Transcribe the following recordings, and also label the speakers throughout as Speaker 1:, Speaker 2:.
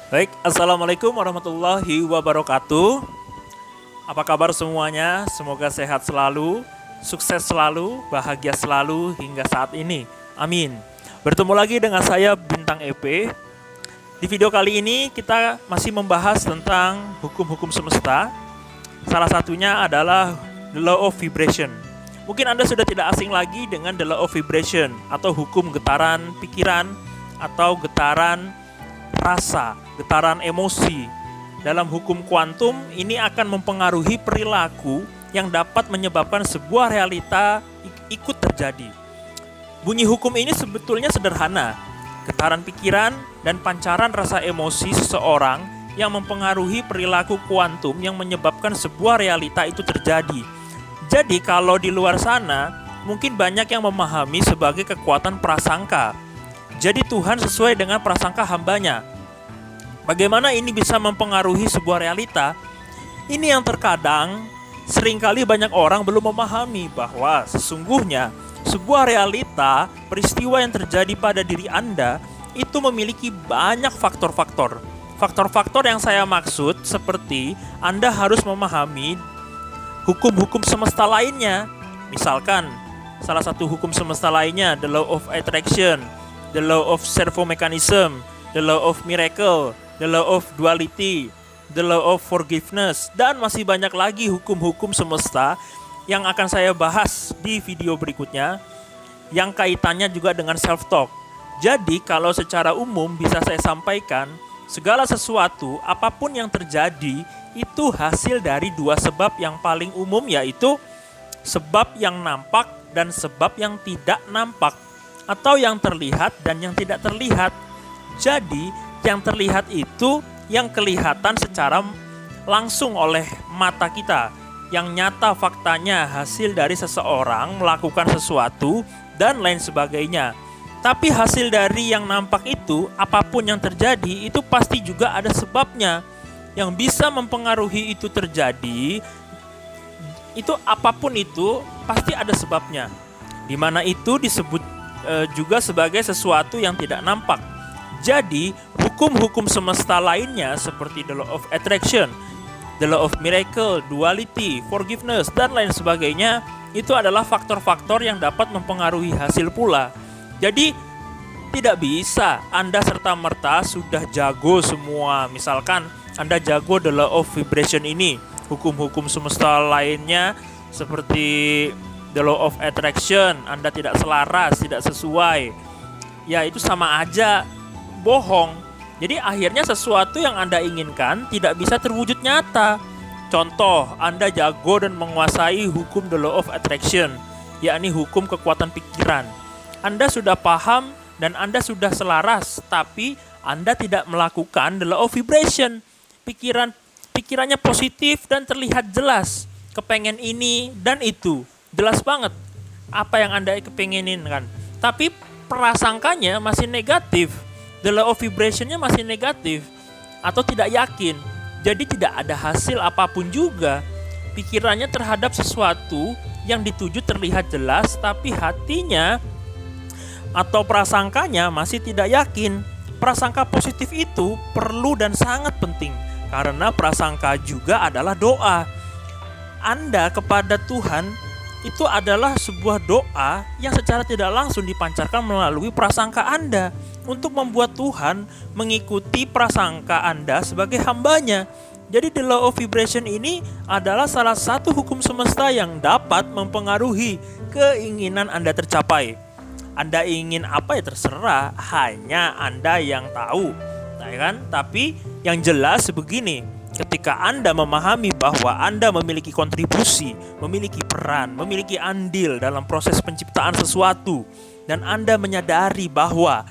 Speaker 1: Baik, Assalamualaikum warahmatullahi wabarakatuh. Apa kabar semuanya? Semoga sehat selalu, sukses selalu, bahagia selalu hingga saat ini. Amin. Bertemu lagi dengan saya Bintang EP. Di video kali ini kita masih membahas tentang hukum-hukum semesta. Salah satunya adalah the law of vibration. Mungkin Anda sudah tidak asing lagi dengan the law of vibration atau hukum getaran pikiran atau getaran rasa, getaran emosi. Dalam hukum kuantum ini akan mempengaruhi perilaku yang dapat menyebabkan sebuah realita ikut terjadi. Bunyi hukum ini sebetulnya sederhana. Getaran pikiran dan pancaran rasa emosi seseorang yang mempengaruhi perilaku kuantum yang menyebabkan sebuah realita itu terjadi. Jadi kalau di luar sana mungkin banyak yang memahami sebagai kekuatan prasangka. Jadi Tuhan sesuai dengan prasangka hambanya. Bagaimana ini bisa mempengaruhi sebuah realita? Ini yang terkadang seringkali banyak orang belum memahami bahwa sesungguhnya sebuah realita, peristiwa yang terjadi pada diri Anda itu memiliki banyak faktor-faktor. Faktor-faktor yang saya maksud seperti Anda harus memahami hukum-hukum semesta lainnya. Misalkan salah satu hukum semesta lainnya, the law of attraction, the law of servo mechanism, the law of miracle, the law of duality, the law of forgiveness, dan masih banyak lagi hukum-hukum semesta yang akan saya bahas di video berikutnya yang kaitannya juga dengan self-talk. Jadi kalau secara umum bisa saya sampaikan, segala sesuatu apapun yang terjadi itu hasil dari dua sebab yang paling umum, yaitu sebab yang nampak dan sebab yang tidak nampak, atau yang terlihat dan yang tidak terlihat. Jadi yang terlihat itu yang kelihatan secara langsung oleh mata kita, yang nyata faktanya hasil dari seseorang melakukan sesuatu dan lain sebagainya. Tapi hasil dari yang nampak itu, apapun yang terjadi itu pasti juga ada sebabnya. Yang bisa mempengaruhi itu terjadi, itu apapun itu pasti ada sebabnya. Di mana itu disebut juga sebagai sesuatu yang tidak nampak. Jadi hukum-hukum semesta lainnya seperti the law of attraction, the law of miracle, duality, forgiveness, dan lain sebagainya, itu adalah faktor-faktor yang dapat mempengaruhi hasil pula. Jadi tidak bisa Anda serta-merta sudah jago semua. Misalkan Anda jago the law of vibration ini, hukum-hukum semesta lainnya seperti the law of attraction, Anda tidak selaras, tidak sesuai, ya itu sama aja bohong. Jadi akhirnya sesuatu yang Anda inginkan tidak bisa terwujud nyata. Contoh, Anda jago dan menguasai hukum the law of attraction, yakni hukum kekuatan pikiran. Anda sudah paham dan Anda sudah selaras, tapi Anda tidak melakukan the law of vibration. Pikirannya positif dan terlihat jelas, kepengen ini dan itu, jelas banget apa yang Anda kepengenin kan. Tapi prasangkanya masih negatif, the law of vibrationnya masih negatif atau tidak yakin. Jadi tidak ada hasil apapun juga. Pikirannya terhadap sesuatu yang dituju terlihat jelas, tapi hatinya atau prasangkanya masih tidak yakin. Prasangka positif itu perlu dan sangat penting, karena prasangka juga adalah doa. Anda kepada Tuhan itu adalah sebuah doa yang secara tidak langsung dipancarkan melalui prasangka Anda untuk membuat Tuhan mengikuti prasangka Anda sebagai hambanya. Jadi the law of vibration ini adalah salah satu hukum semesta yang dapat mempengaruhi keinginan Anda tercapai. Anda ingin apa ya terserah, hanya Anda yang tahu, nah, kan? Tapi yang jelas begini, ketika Anda memahami bahwa Anda memiliki kontribusi, memiliki peran, memiliki andil dalam proses penciptaan sesuatu, dan Anda menyadari bahwa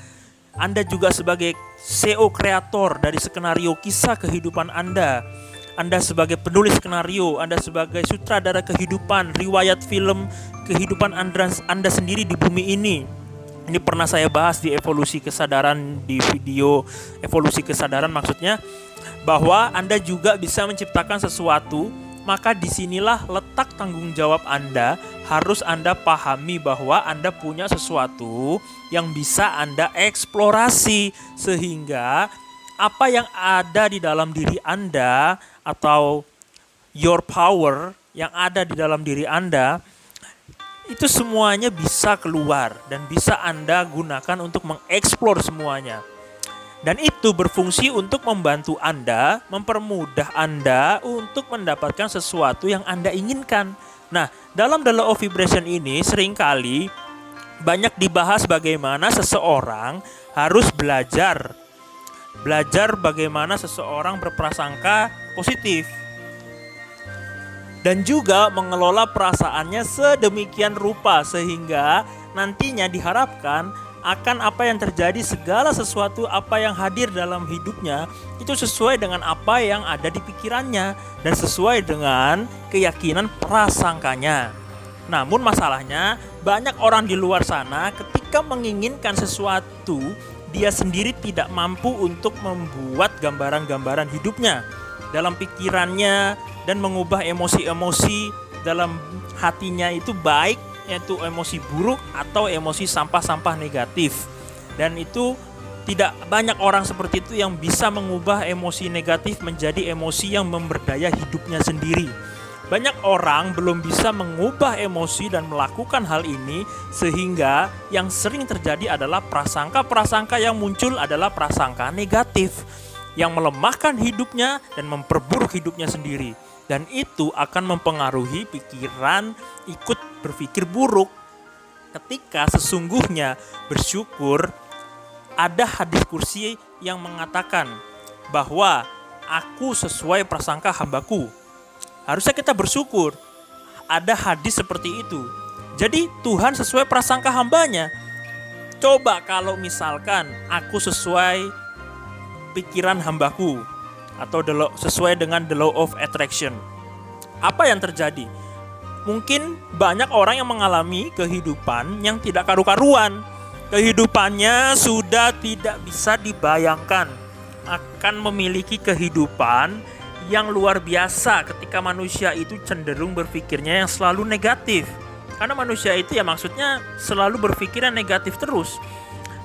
Speaker 1: Anda juga sebagai CEO kreator dari skenario kisah kehidupan Anda sebagai penulis skenario, Anda sebagai sutradara kehidupan, riwayat film kehidupan Anda sendiri di bumi ini. Ini pernah saya bahas di evolusi kesadaran, di video evolusi kesadaran, maksudnya bahwa Anda juga bisa menciptakan sesuatu. Maka disinilah letak tanggung jawab Anda. Harus Anda pahami bahwa Anda punya sesuatu yang bisa Anda eksplorasi, sehingga apa yang ada di dalam diri Anda atau your power yang ada di dalam diri Anda, itu semuanya bisa keluar dan bisa Anda gunakan untuk mengeksplor semuanya. Dan itu berfungsi untuk membantu Anda, mempermudah Anda untuk mendapatkan sesuatu yang Anda inginkan. Nah, dalam The Law of Vibration ini seringkali banyak dibahas bagaimana seseorang harus belajar bagaimana seseorang berprasangka positif. Dan juga mengelola perasaannya sedemikian rupa sehingga nantinya diharapkan akan apa yang terjadi, segala sesuatu apa yang hadir dalam hidupnya itu sesuai dengan apa yang ada di pikirannya dan sesuai dengan keyakinan prasangkanya. Namun masalahnya banyak orang di luar sana ketika menginginkan sesuatu, dia sendiri tidak mampu untuk membuat gambaran-gambaran hidupnya dalam pikirannya dan mengubah emosi-emosi dalam hatinya itu, baik yaitu emosi buruk atau emosi sampah-sampah negatif. Dan itu tidak banyak orang seperti itu yang bisa mengubah emosi negatif menjadi emosi yang memberdaya hidupnya sendiri. Banyak orang belum bisa mengubah emosi dan melakukan hal ini, sehingga yang sering terjadi adalah prasangka-prasangka yang muncul adalah prasangka negatif yang melemahkan hidupnya dan memperburuk hidupnya sendiri. Dan itu akan mempengaruhi pikiran ikut berpikir buruk. Ketika sesungguhnya bersyukur, ada hadis kursi yang mengatakan bahwa aku sesuai prasangka hambaku. Harusnya kita bersyukur ada hadis seperti itu. Jadi Tuhan sesuai prasangka hambanya. Coba kalau misalkan aku sesuai pikiran hambaku atau sesuai dengan the law of attraction, apa yang terjadi? Mungkin banyak orang yang mengalami kehidupan yang tidak karu-karuan. Kehidupannya sudah tidak bisa dibayangkan. Akan memiliki kehidupan yang luar biasa ketika manusia itu cenderung berpikirnya yang selalu negatif. Karena manusia itu ya maksudnya selalu berpikir yang negatif terus.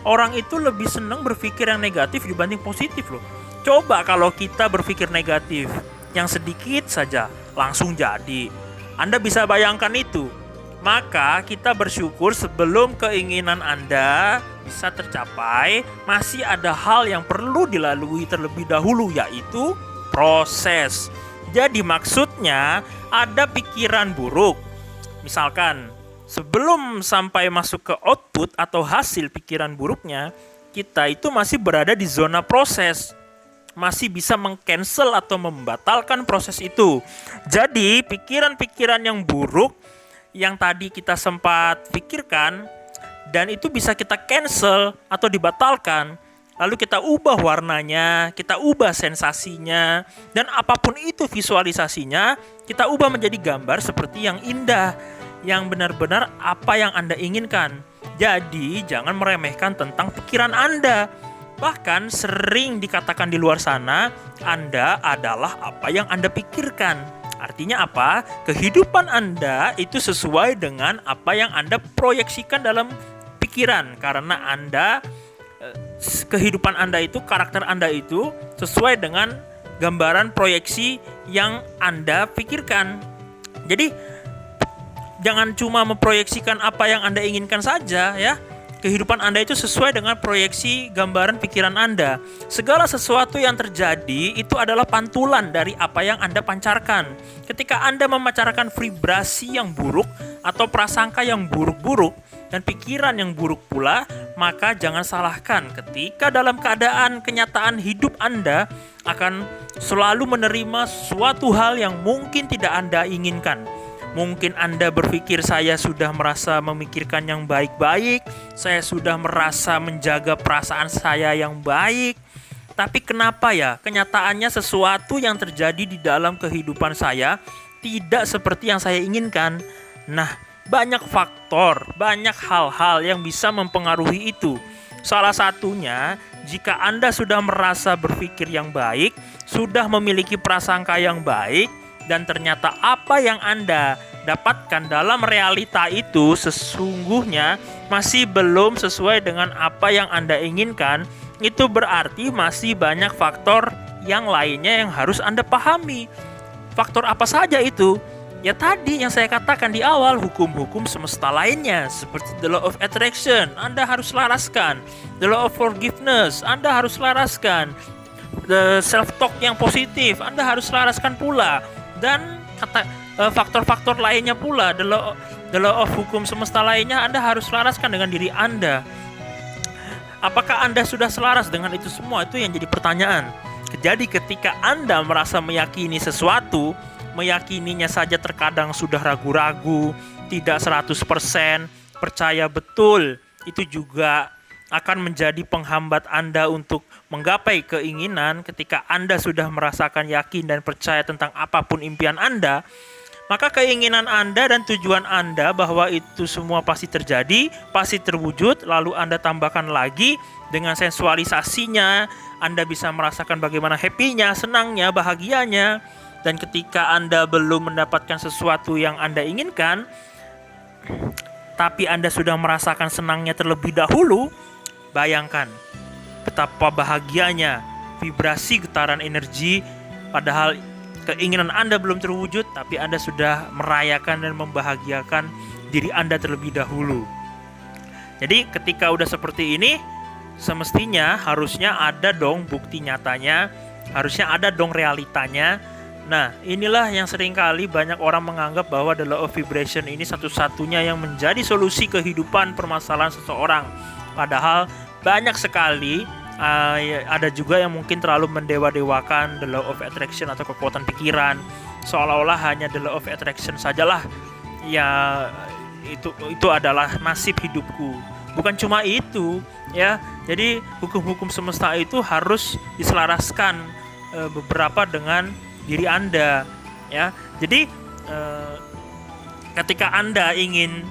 Speaker 1: Orang itu lebih senang berpikir yang negatif dibanding positif loh. Coba kalau kita berpikir negatif yang sedikit saja langsung jadi. Anda bisa bayangkan itu. Maka kita bersyukur sebelum keinginan Anda bisa tercapai, masih ada hal yang perlu dilalui terlebih dahulu, yaitu proses. Jadi maksudnya ada pikiran buruk. Misalkan sebelum sampai masuk ke output atau hasil pikiran buruknya, kita itu masih berada di zona proses. Masih bisa meng-cancel atau membatalkan proses itu. Jadi pikiran-pikiran yang buruk yang tadi kita sempat pikirkan, dan itu bisa kita cancel atau dibatalkan. Lalu kita ubah warnanya, kita ubah sensasinya, dan apapun itu visualisasinya, kita ubah menjadi gambar seperti yang indah, yang benar-benar apa yang Anda inginkan. Jadi jangan meremehkan tentang pikiran Anda. Bahkan sering dikatakan di luar sana, Anda adalah apa yang Anda pikirkan. Artinya apa? Kehidupan Anda itu sesuai dengan apa yang Anda proyeksikan dalam pikiran. Karena kehidupan Anda itu, karakter Anda itu sesuai dengan gambaran proyeksi yang Anda pikirkan. Jadi jangan cuma memproyeksikan apa yang Anda inginkan saja ya. Kehidupan Anda itu sesuai dengan proyeksi gambaran pikiran Anda. Segala sesuatu yang terjadi itu adalah pantulan dari apa yang Anda pancarkan. Ketika Anda memancarkan vibrasi yang buruk atau prasangka yang buruk-buruk dan pikiran yang buruk pula, maka jangan salahkan ketika dalam keadaan kenyataan hidup Anda akan selalu menerima suatu hal yang mungkin tidak Anda inginkan. Mungkin Anda berpikir, saya sudah merasa memikirkan yang baik-baik, saya sudah merasa menjaga perasaan saya yang baik. Tapi kenapa ya kenyataannya sesuatu yang terjadi di dalam kehidupan saya tidak seperti yang saya inginkan? Nah, banyak faktor, banyak hal-hal yang bisa mempengaruhi itu. Salah satunya, jika Anda sudah merasa berpikir yang baik, sudah memiliki prasangka yang baik, dan ternyata apa yang Anda dapatkan dalam realita itu sesungguhnya masih belum sesuai dengan apa yang Anda inginkan, itu berarti masih banyak faktor yang lainnya yang harus Anda pahami. Faktor apa saja itu? Ya tadi yang saya katakan di awal, hukum-hukum semesta lainnya seperti the law of attraction, Anda harus selaraskan. The law of forgiveness, Anda harus selaraskan. The self-talk yang positif, Anda harus selaraskan pula. Dan faktor-faktor lainnya pula, the law of hukum semesta lainnya, Anda harus selaraskan dengan diri Anda. Apakah Anda sudah selaras dengan itu semua? Itu yang jadi pertanyaan. Jadi ketika Anda merasa meyakini sesuatu, meyakininya saja terkadang sudah ragu-ragu, tidak 100% percaya betul, itu juga akan menjadi penghambat Anda untuk menggapai keinginan. Ketika Anda sudah merasakan yakin dan percaya tentang apapun impian Anda, maka keinginan Anda dan tujuan Anda bahwa itu semua pasti terjadi, pasti terwujud, lalu Anda tambahkan lagi dengan sensualisasinya, Anda bisa merasakan bagaimana happy-nya, senangnya, bahagianya. Dan ketika Anda belum mendapatkan sesuatu yang Anda inginkan, tapi Anda sudah merasakan senangnya terlebih dahulu, bayangkan betapa bahagianya vibrasi getaran energi, padahal keinginan Anda belum terwujud, tapi Anda sudah merayakan dan membahagiakan diri Anda terlebih dahulu. Jadi ketika udah seperti ini, semestinya harusnya ada dong bukti nyatanya, harusnya ada dong realitanya. Nah, inilah yang seringkali banyak orang menganggap bahwa the law of vibration ini satu-satunya yang menjadi solusi kehidupan permasalahan seseorang. Padahal banyak sekali, ada juga yang mungkin terlalu mendewa-dewakan the law of attraction atau kekuatan pikiran, seolah-olah hanya the law of attraction sajalah ya itu adalah nasib hidupku. Bukan cuma itu ya. Jadi hukum-hukum semesta itu harus diselaraskan beberapa dengan diri Anda ya. Jadi ketika Anda ingin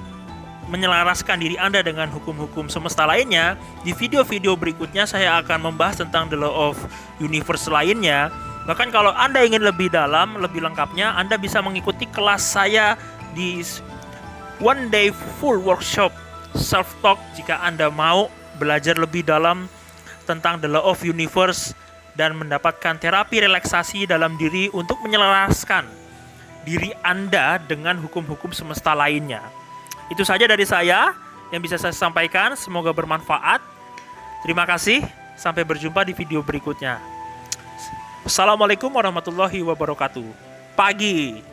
Speaker 1: menyelaraskan diri Anda dengan hukum-hukum semesta lainnya, di video-video berikutnya saya akan membahas tentang the law of universe lainnya. Bahkan kalau Anda ingin lebih dalam, lebih lengkapnya, Anda bisa mengikuti kelas saya di one day full workshop self-talk jika Anda mau belajar lebih dalam tentang the law of universe dan mendapatkan terapi relaksasi dalam diri untuk menyelaraskan diri Anda dengan hukum-hukum semesta lainnya. Itu saja dari saya yang bisa saya sampaikan, semoga bermanfaat. Terima kasih, sampai berjumpa di video berikutnya. Assalamualaikum warahmatullahi wabarakatuh. Pagi.